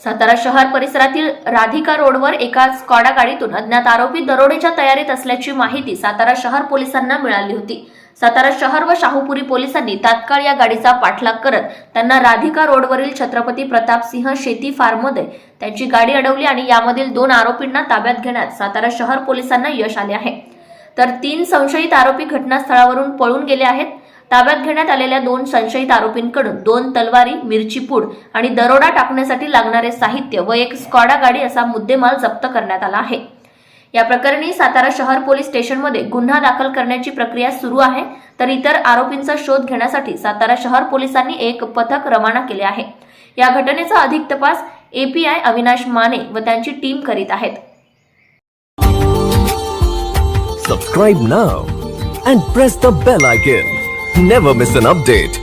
सातारा शहर परिसरातील राधिका रोडवर एका स्कॉडा गाडीतून अज्ञात आरोपी दरोडेच्या तयारीत असल्याची माहिती सातारा शहर पोलिसांना मिळाली होती। सातारा शहर व शाहूपुरी पोलिसांनी तात्काळ या गाडीचा पाठलाग करत त्यांना राधिका रोडवरील छत्रपती प्रतापसिंह शेती फार्ममध्ये त्यांची गाडी अडवली आणि यामधील 2 आरोपींना ताब्यात घेण्यात सातारा शहर पोलिसांना यश आले आहे। तर 3 संशयित आरोपी घटनास्थळावरून पळून गेले आहेत। ताब्यात घेण्यात आलेल्या 2 संशयित आरोपींकडून 2 तलवारी, मिरची पूड आणि दरोडा टाकण्यासाठी लागणारे साहित्य व एक स्कॉडा गाडी असा मुद्देमाल जप्त करण्यात आला आहे। या प्रकरणी सातारा शहर पोलीस स्टेशनमध्ये गुन्हा दाखल करण्याची प्रक्रिया सुरू आहे। तर इतर आरोपींचा शोध घेण्यासाठी सातारा शहर पोलिसांनी एक पथक रवाना केले आहे। या घटनेचा अधिक तपास एपीआय अविनाश माने व त्यांची टीम करीत आहेत। Subscribe now and press the bell icon. Never miss an update.